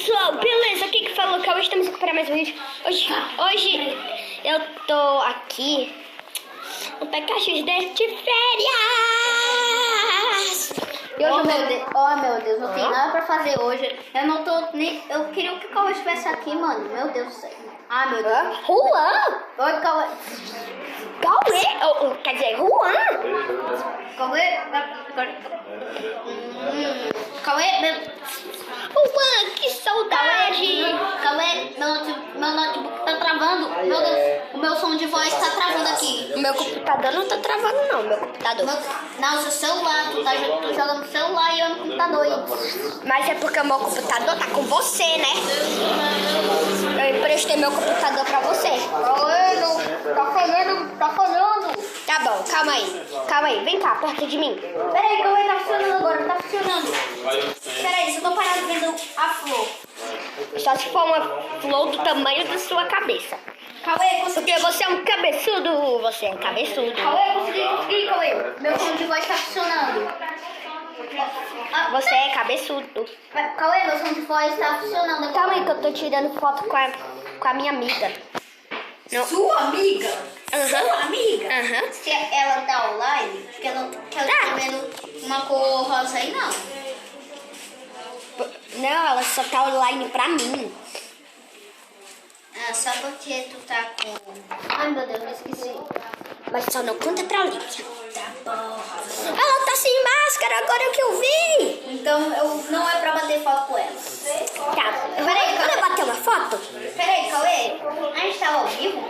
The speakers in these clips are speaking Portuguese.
pessoal, beleza? Aqui que falou que hoje estamos aqui para mais um vídeo. Hoje eu tô aqui no PKX de férias. E hoje meu Deus, não tem nada pra fazer hoje. Eu não tô nem. Eu queria que o Cauê estivesse aqui, mano. Meu Deus do céu. Ah, meu Deus. Juan? Oi, Cauê. Cauê? Quer dizer, Juan? Cauê. Cauê, meu. Juan, que saudade! Cauê, meu notebook tá travando. Meu Deus, o meu som de voz tá travando aqui. O meu computador não tá travando, não. Meu computador. Não, o seu celular. Tu jogando no celular e eu no computador. Mas é porque o meu computador tá com você, né? Eu emprestei meu computador pra você. Cauê, não. Tá falhando. Tá bom, calma aí. Vem cá, perto de mim. Peraí, Cauê, tá funcionando agora, tá funcionando. Peraí, eu tô parado vendo a flor. Só se for uma flor do tamanho da sua cabeça. Cauê, Porque você é um cabeçudo. Você é cabeçudo. Cauê, consegui, Cauê. Meu som de voz tá funcionando. Você é cabeçudo. Cauê, meu som de voz tá funcionando. Calma aí que eu tô tirando foto com a minha amiga. Não. Sua amiga? Aham. Sua amiga? Aham. Se ela tá online, porque ela tá vendo uma cor rosa aí, não. Não, ela só tá online pra mim. Ah, só porque tu tá com... Ai, meu Deus, eu esqueci. Mas só não conta pra Lívia. Tá bom. Ela tá sem máscara agora que eu vi. Então, não é pra bater foto com ela. Tá. Peraí, Quando eu bater uma foto? Peraí, Cauê. A gente tava ao vivo?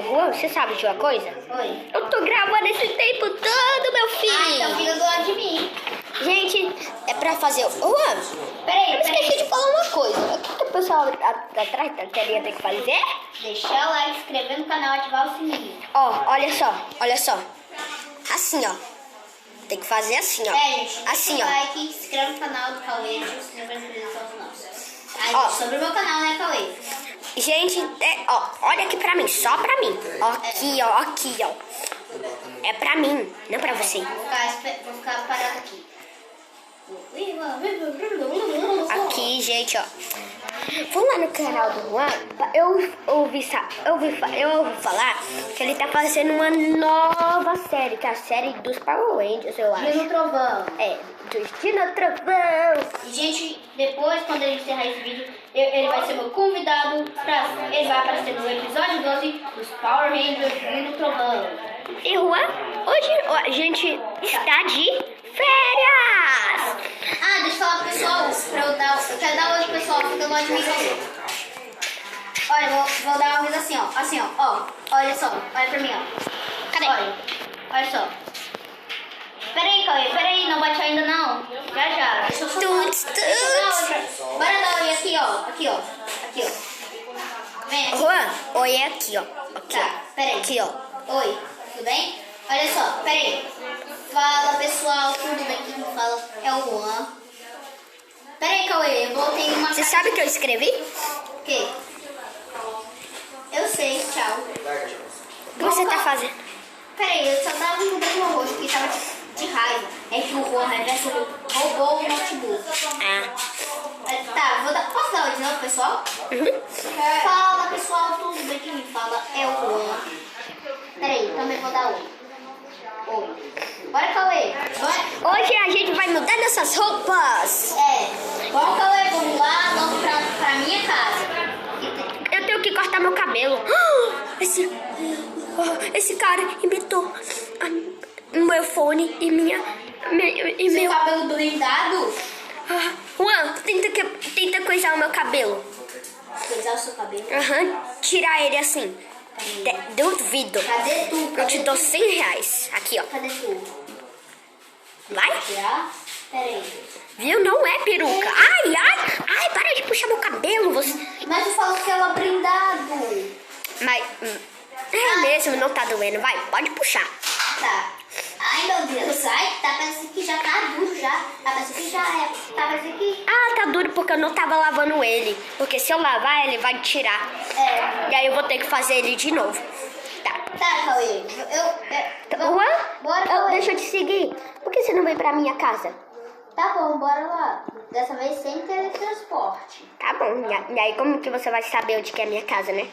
Juan, você sabe de uma coisa? Oi. Eu tô gravando esse tempo todo, meu filho. Ah, então fica do lado de mim. Gente, é pra fazer... Juan, Peraí, eu esqueci de falar uma coisa. O que o pessoal atrás da telinha tem que fazer? Deixar o like, se inscrever no canal, ativar o sininho. Ó, olha só. Assim, ó. Tem que fazer assim, ó. Gente, Assim, deixa o ó. like, se inscreve no canal do Cauê, se inscreve no canal do nosso. Aí, Ó. sobre o meu canal, né, Cauê? Gente, olha aqui pra mim, só pra mim. Aqui, ó. É pra mim, não pra você. Vou ficar parado aqui. Aqui, gente, ó. Vamos lá no canal do Juan. Eu ouvi falar que ele tá fazendo uma nova série, que é a série dos Power Rangers, eu acho. Dino Trovão. É, dos Dino Trovão. E, gente, depois, quando ele encerrar esse vídeo, ele vai ser meu convidado. Ele vai aparecer no episódio 12 dos Power Rangers Dino Trovão. E Juan, hoje a gente está de férias. Ah, deixa eu falar pro pessoal, eu quero dar hoje, pessoal, fica longe de mim. Olha, vou dar uma vez assim, ó. Assim, ó. Olha só, olha pra mim, ó. Cadê? Olha só. Peraí, Cauê, não bate ainda não. Já. Deixa eu só Bora dar oi aqui, ó. Aqui, ó. Vem aqui. Juan, oi é aqui, ó. Aqui, Tá, peraí. Aqui, ó. Oi, tudo bem? Olha só, peraí. Fala, pessoal, tudo bem? Quem fala é o Juan. Peraí, Cauê, eu voltei uma... Você sabe o que eu escrevi? O quê? Eu sei, tchau. O que você tá fazendo? Peraí, eu só tava mudando o rosto, porque tava de raiva. É que o Juan Reverso roubou o notebook. Ah. Tá, posso dar oi de novo, pessoal? Uhum. Fala, pessoal, tudo bem? Quem me fala é o Juan. Peraí, também vou dar oi. Oi. Bora, Cauê. Hoje a gente vai mudar nossas roupas. Bora, Cauê, vamos lá, logo pra minha casa. Eu tenho que cortar meu cabelo. Esse cara imitou meu fone e Seu cabelo blindado? Juan, tenta coisar o meu cabelo. Coisar o seu cabelo? Tirar ele assim. Duvido. Cadê tu? Eu te dou R$100. Aqui, ó. Cadê tu? Vai? Tirar? Peraí. Viu? Não é peruca. Ai, para de puxar meu cabelo. Você... Mas eu falo que ela é blindado. Mas é mesmo, não tá doendo. Vai, pode puxar. Tá. Ai, meu Deus. Ai, tá parecendo que já tá duro já. Tá parecendo que já é. Tá parecendo que... Tá duro porque eu não tava lavando ele. Porque se eu lavar, ele vai tirar. E aí eu vou ter que fazer ele de novo. Tá, Cauê. Juan, Bora, Cauê. deixa eu te seguir. Por que você não vem pra minha casa? Tá bom, bora lá. Dessa vez sem teletransporte. Tá bom. E aí como que você vai saber onde que é a minha casa, né?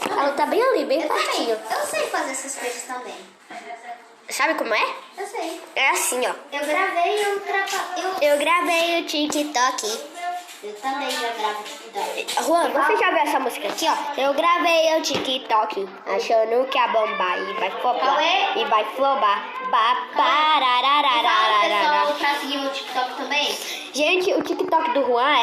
Ela tá bem ali, bem pertinho. Eu sei fazer essas coisas também. Sabe como é? Eu sei. É assim, ó. Eu Eu gravei o TikTok. Eu também já gravo TikTok. Juan, você já viu essa música aqui, ó? Eu gravei o TikTok, achando que a bomba e vai flopar. E vai flobar. Fala, pessoal, pra seguir o TikTok também. Gente, o TikTok do Juan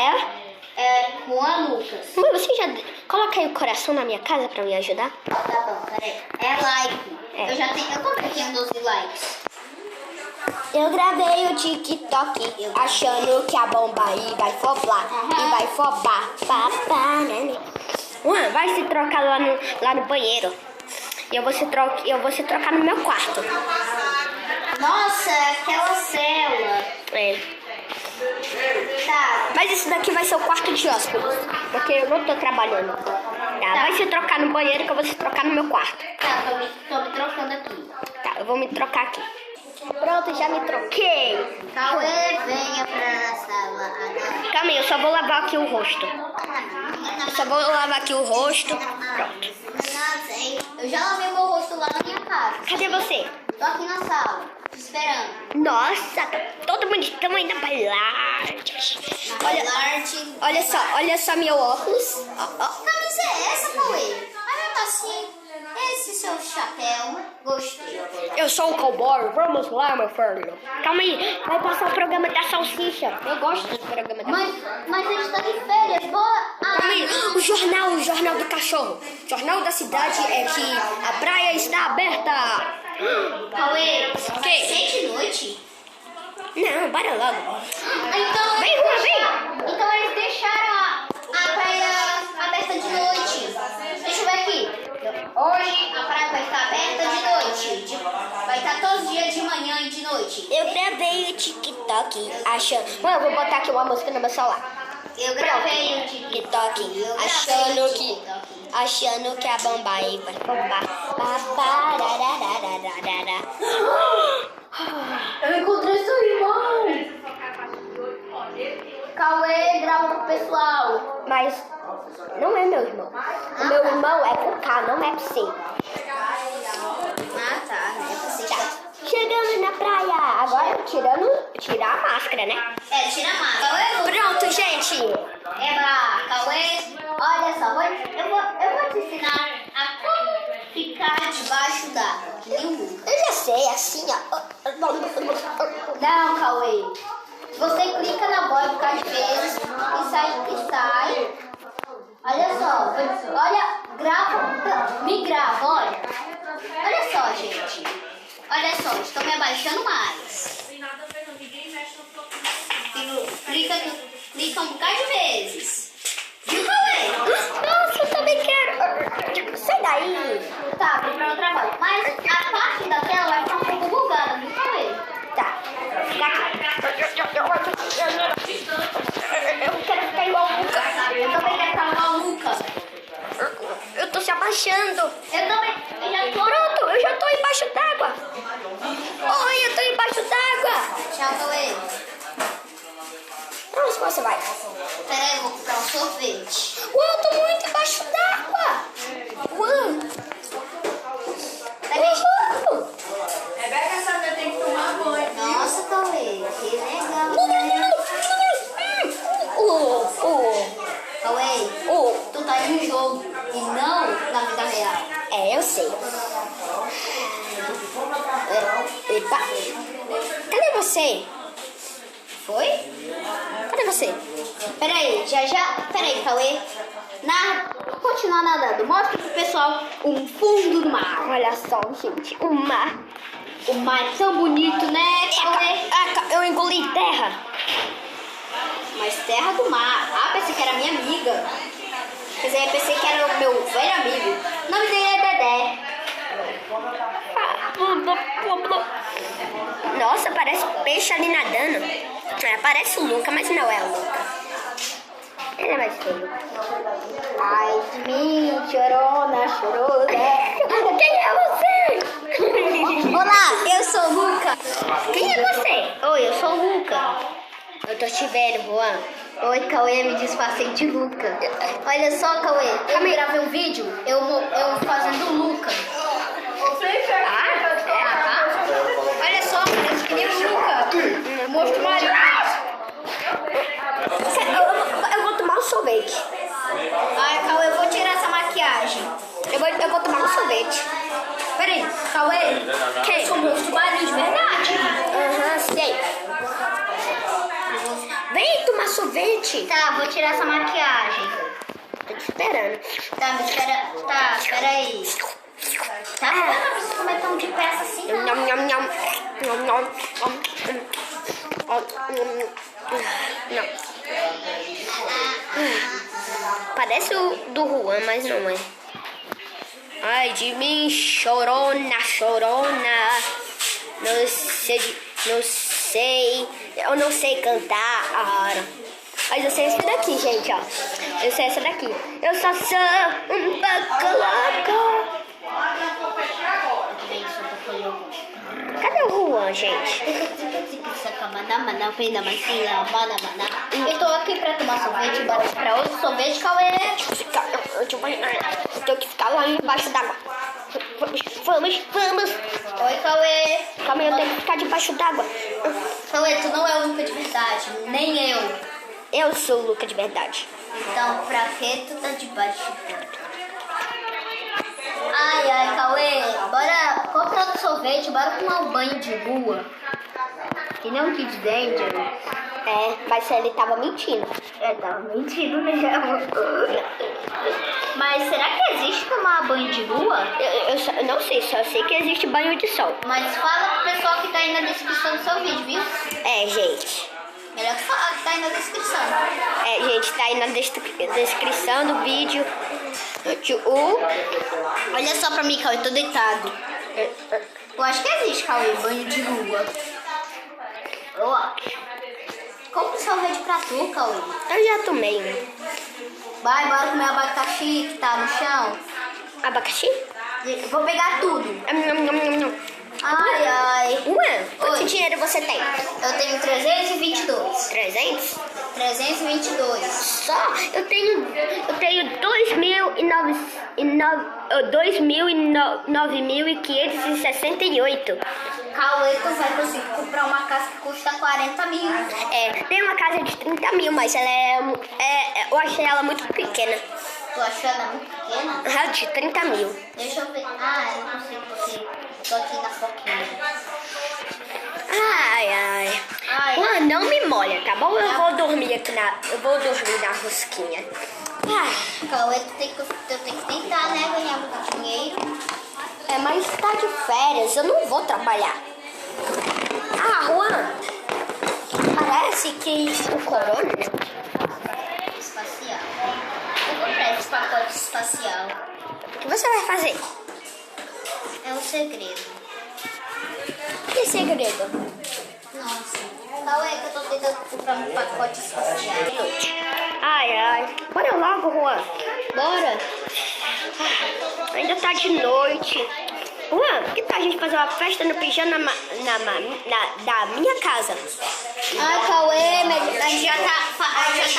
É Juan Lucas. Mãe, você já... Coloca aí o coração na minha casa pra me ajudar? Tá bom, peraí. É like. É. Eu também tenho 12 likes. Eu gravei o TikTok, achando que a bomba aí vai flopar. E vai flopar. Né? Juan, vai se trocar lá no banheiro. E eu vou se trocar no meu quarto. Nossa, aquela cela. É. Tá. Mas esse daqui vai ser o quarto de hóspedes, porque eu não tô trabalhando. Tá, vai se trocar no banheiro que eu vou se trocar no meu quarto. Tá, tô me trocando aqui. Tá, eu vou me trocar aqui. Pronto, já me troquei. Cauê, venha pra sala agora. Calma aí, eu só vou lavar aqui o rosto. Pronto. Eu já lavei meu rosto lá na minha casa. Cadê você? Tô aqui na sala, te esperando. Nossa, tá todo bonitão ainda bailarte. Olha só meu óculos. Ó. Que camisa é essa, Cauê? Mas mesmo assim, esse seu chapéu, gostei. Eu sou o cowboy, vamos lá, meu filho. Calma aí, vai passar o programa da salsicha. Eu gosto do programa da salsicha. Mas a gente tá de férias, bora. Calma aí, o jornal do cachorro. O jornal da cidade é que a praia está aberta. Cauê, Que? 6 de noite? Não, bora logo. Então, Vem, Juan, vem. Então eles deixaram a praia aberta de noite. Deixa eu ver aqui. Hoje a praia vai estar aberta de noite. Vai estar todos os dias de manhã e de noite. Eu gravei o TikTok achando... Mano, eu vou botar aqui uma música no meu celular. Eu gravei o TikTok. Achando que a bomba aí vai bombar. Eu encontrei seu irmão. Cauê, grava pro pessoal. Mas não é meu irmão. O meu irmão é com K, não é com C. Ah, tá. Tá. Chegamos na praia. Agora tirar a máscara, né? Tira a máscara. Pronto, gente. Cauê, olha só, eu vou te ensinar a como ficar debaixo d'água, que nem o Lucas. Eu já sei, assim, ó. Não, Cauê. Você clica na bola de cada vez e sai. Olha só, me grava, olha. Olha só, gente. Olha só, estou me abaixando mais. Clica um bocado de vezes. Viu, Cauê? Nossa, eu também quero. Sai daí. Tá, pra outra bola. Mas a parte da tela vai ficar um pouco bugada, viu, Cauê? Tá. Fica aqui. Eu quero ficar igual o Luca. Eu também quero ficar igual o Lucas. Eu tô se abaixando. Eu também. Pronto, eu já tô embaixo d'água. Oi, eu tô embaixo d'água. Tchau, Cauê. Onde você vai? Peraí, eu vou comprar um sorvete. Uau, eu tô muito embaixo d'água. Uau. Rebeca sabe que eu tenho que tomar banho. Nossa, Cauê, que legal. Cauê, tu tá em um jogo e não na vida real. É, eu sei. Epa. Cadê você? Foi? Cadê você? Peraí, Peraí, Cauê. Continuar nadando. Mostra pro pessoal o fundo do mar. Olha só, gente. O mar. O mar é tão bonito, né, Cauê? Eu engoli terra. Mas terra do mar. Ah, pensei que era minha amiga. Quer dizer, pensei que era o meu velho amigo. O nome dele é Dedé. Nossa, parece peixe ali nadando. É, parece o Luca, mas não é o Luca. Ele é mais feio. Ai, de mim, chorona, chorona. Quem é você? Olá, eu sou o Luca. Quem é você? Oi, eu sou o Luca. Eu tô te vendo, Juan. Oi, Cauê, me disfarcei de Luca. Olha só, Cauê, eu gravei um vídeo, eu fazendo Luca. Olha só, parece que nem o Luca. Monstro marinho. Eu vou tomar um sorvete. Ai, Cauê, eu vou tirar essa maquiagem. Eu vou tomar um sorvete. Peraí, Cauê, eu sou um monstro marinho de verdade. Aham, sei. Vem tomar sorvete. Tá, vou tirar essa maquiagem. Tô te esperando. Tá, me espera. Tá, espera aí. Tá, eu não preciso comer tão depressa assim, não. Nham, nham, nham. Nham, nham. Não. Parece o do Juan, mas não é. Ai de mim, chorona, chorona. Não sei. Eu não sei cantar. Mas eu sei esse daqui, gente, ó. Eu sei essa daqui. Eu só sou um pouco louco. Cadê o Juan, gente? Eu tô aqui pra tomar sorvete, bora pra outro sorvete, Cauê. Eu tenho que ficar lá embaixo d'água. Vamos. Oi, Cauê. Calma aí, eu tenho que ficar debaixo d'água. Cauê, tu não é o Luca de verdade, nem eu. Eu sou o Luca de verdade. Então, pra que tu tá debaixo d'água? Ai, Cauê, bora comprar outro sorvete, bora tomar um banho de rua. Que nem um Kid Danger. É, mas ele tava mentindo. Tava mentindo mesmo. Mas será que existe tomar banho de rua? Eu não sei, só sei que existe banho de sol. Mas fala pro pessoal que tá aí na descrição do seu vídeo, viu? É, gente. Melhor que falar que tá aí na descrição. É, gente, tá aí na descrição do vídeo. Olha só pra mim, Cauê, eu tô deitado. Eu acho que existe, Cauê, banho de rua. Eu acho. Compre sorvete pra tu, Cauê. Eu já tomei, né? Vai, bora comer abacaxi que tá no chão. Abacaxi? Vou pegar tudo. Ai. Ué, quanto Oi. dinheiro você tem? Eu tenho 322. 300? 322. Só? Eu tenho 2.568. Cauê, tu vai conseguir comprar uma casa que custa 40 mil. É, tem uma casa de 30 mil, mas ela eu achei ela muito pequena. Tu achou ela muito pequena? Ela de 30 mil. Deixa eu ver. Ah, eu não consigo porque tô aqui na foquinha. Ai. Não me molha, tá bom? Eu vou dormir na rosquinha. Cauê, tu tem que tentar, né? Ganhar muito dinheiro. É, mas tá de férias, eu não vou trabalhar. Juan, parece que o corona... Espacial. Eu comprei esse pacote espacial. O que você vai fazer? É um segredo. Que segredo? Nossa. Cauê, que eu tô tentando comprar um pacote espacial. Ai. Bora logo, Juan. Bora. Ainda tá de noite. Juan, que tal a gente fazer uma festa no pijama da minha casa? Ai, Cauê, mas a gente já tá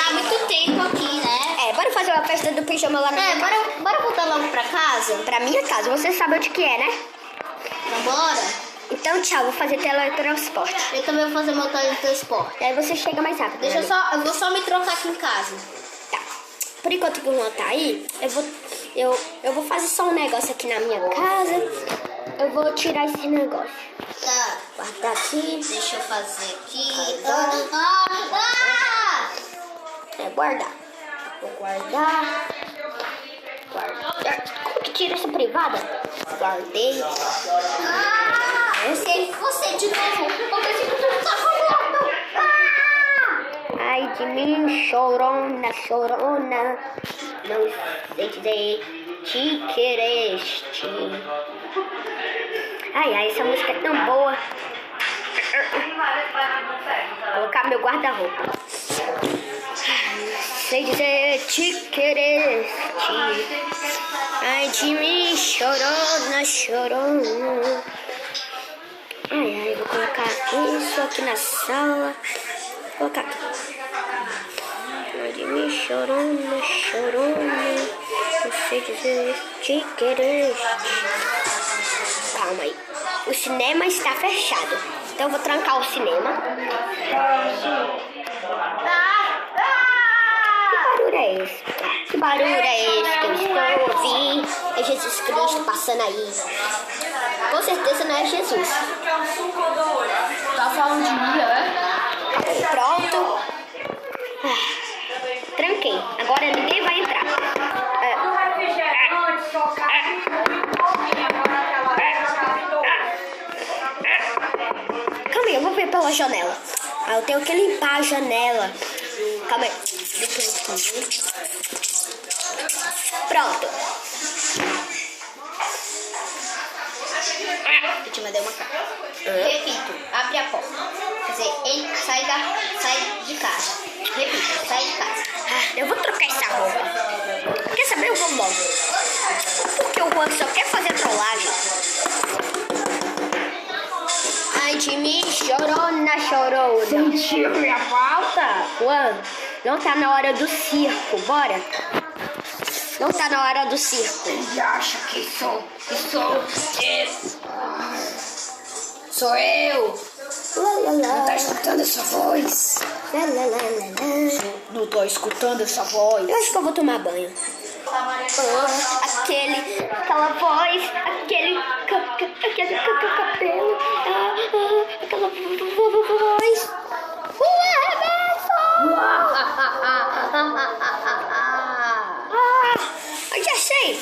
há muito tempo aqui, né? É, bora fazer uma festa do pijama lá na minha casa. Bora voltar logo pra casa? Pra minha casa, você sabe onde que é, né? Então bora. Então tchau, vou fazer teletransporte. Eu também vou fazer meu teletransporte. Aí você chega mais rápido. Eu vou só me trocar aqui em casa. Tá. Por enquanto que o Juan tá aí, eu vou fazer só um negócio aqui na minha casa. Eu vou tirar esse negócio. Tá. Guardar aqui. Deixa eu fazer aqui. Guardar. Vou guardar. Como que tira essa privada? Guardei. Você de novo. Eu pensei que tu tá falando. Ai de mim, chorona. Não sei dizer te quereste. Ai, essa música é tão boa. Vou colocar meu guarda-roupa. Sei dizer te quereste. Ai de mim, chorona. Ai, vou colocar isso aqui na sala. colocar aqui. Maria, chorona, chorona, não sei dizer te querer. Calma aí. O cinema está fechado. Então eu vou trancar o cinema. Que barulho é esse? Que barulho é esse que eu estou ouvindo? É Jesus Cristo passando aí. Com certeza não é Jesus. Tá falando de mim, né? Pronto. Tranquei. Agora ninguém vai entrar. Calma aí, eu vou ver pela janela. Eu tenho que limpar a janela. Calma aí. Pronto. Eu te mandei uma carta. Repito, abre a porta. Quer dizer, sai de casa. Repito, sai de casa. Eu vou trocar essa roupa. Quer saber? Eu vou logo. Porque o Juan só quer fazer trollagem. Ai de mim, chorona, chorona. Sentiu minha falta? Juan, não tá na hora do circo, bora? Não tá na hora do circo. Ele acha que sou eu. Não tá escutando essa voz? Não tô escutando essa voz. Eu acho que eu vou tomar banho. Aquela voz, aquele cabelo, aquela voz. Eu já sei.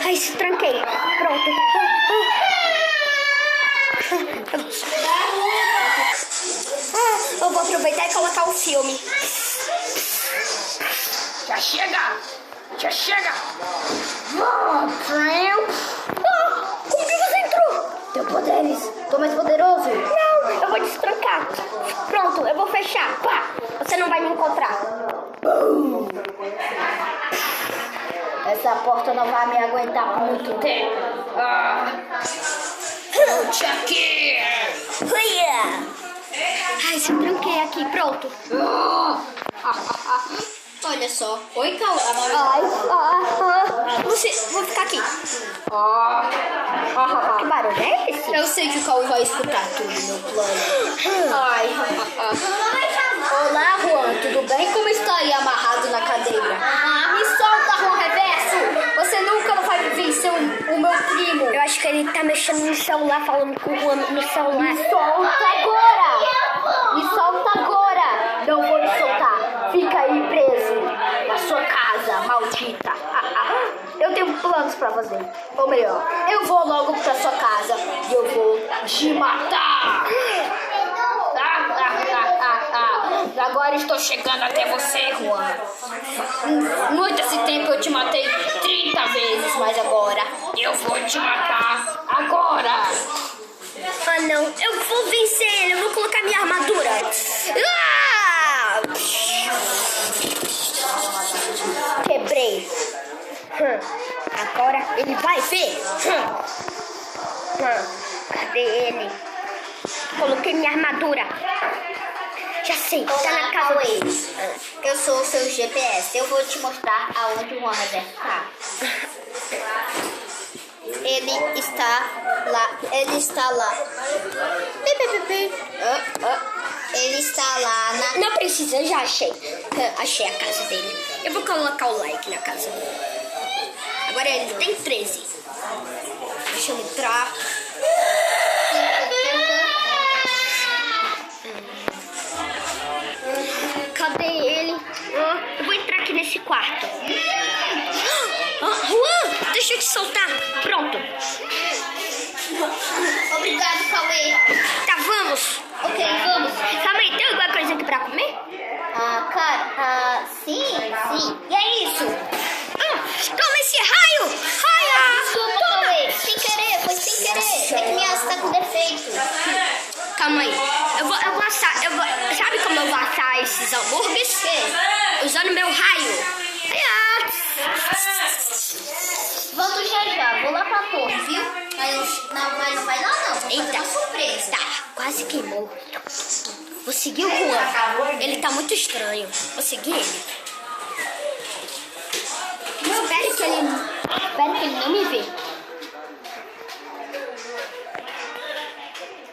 Ai, se tranquei. Pronto. Eu vou aproveitar e colocar o filme. Já chega! Como que você entrou? Teu poderes, tô mais poderoso. Não, eu vou destrancar. Pronto, eu vou fechar. Pá, você não vai me encontrar. Essa porta não vai me aguentar por muito tempo. Volte aqui! Ai, se eu tranquei aqui, pronto. Olha só. Oi, Cauê. Vou ficar aqui. Que barulho é esse? Eu sei que o Cauê vai escutar tudo no plano. Olá, Juan, tudo bem? Como está aí amarrado na cadeira? Me solta, Juan Reverso! Você nunca vai vencer o meu primo. Eu acho que ele tá mexendo no celular, falando com o Juan no celular. Me solta agora! Me solta agora! Não vou te soltar. Fica aí preso na sua casa, maldita. Eu tenho planos pra você. Ou melhor, eu vou logo pra sua casa e eu vou te matar. Agora estou chegando até você, Juan. Muito esse tempo eu te matei 30 vezes, mas agora eu vou te matar agora. Ah, não. Eu vou vencer ele. Eu vou colocar minha armadura. Quebrei. Agora ele vai ver. Cadê ele? Coloquei minha armadura. Já sei, tá na casa dele. Eu sou o seu GPS. Eu vou te mostrar aonde o Juan Reverso tá. Ele está lá. Ele está lá. Ele está lá na... Não precisa, eu já achei. Achei a casa dele. Eu vou colocar o like na casa dele. Agora ele tem 13. Deixa eu entrar. Cadê ele? Eu vou entrar aqui nesse quarto. Juan, deixa eu te soltar. Pronto. Obrigado, Cauê. Tá, vamos. Ok, vamos. Calma aí, tem alguma coisa aqui pra comer? Cara, sim. E é isso. Toma esse raio. Raia. Desculpa, Cauê. Sem querer, foi sem querer. É que minha asa tá com defeito. Calma aí. Eu vou assar. Sabe como eu vou assar esses hambúrgueres? Usando meu raio. Volto já. Vou lá pra torre, viu? Eita, surpresa. tá, quase queimou. Vou seguir o Juan. Ele tá muito estranho. Vou seguir ele. Espero que ele não me vê.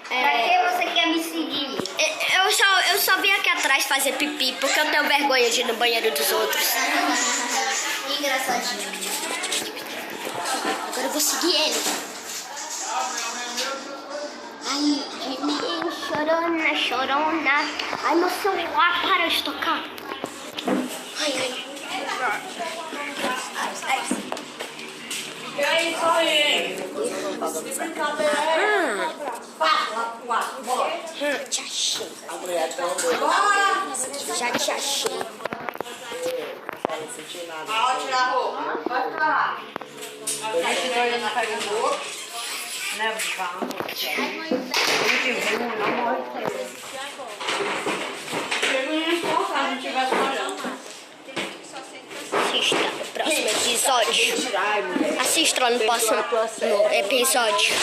Pra que você quer me seguir? Eu só vim aqui atrás fazer pipi porque eu tenho vergonha de ir no banheiro dos outros. Engraçadinho. Agora eu vou seguir ele. Ai, de mim, chorona, chorona. Ai, meu celular, para de tocar. Ai, ai. E aí, só aí? Te achei. A mulher tão Já te achei. não sentiu nada. Pode tirar a roupa. Vai ficar lá. Esse dois não pega no outro. Né, vamos. Não morre. Se não tivesse olhando. Assista no próximo episódio. Assista lá no próximo episódio.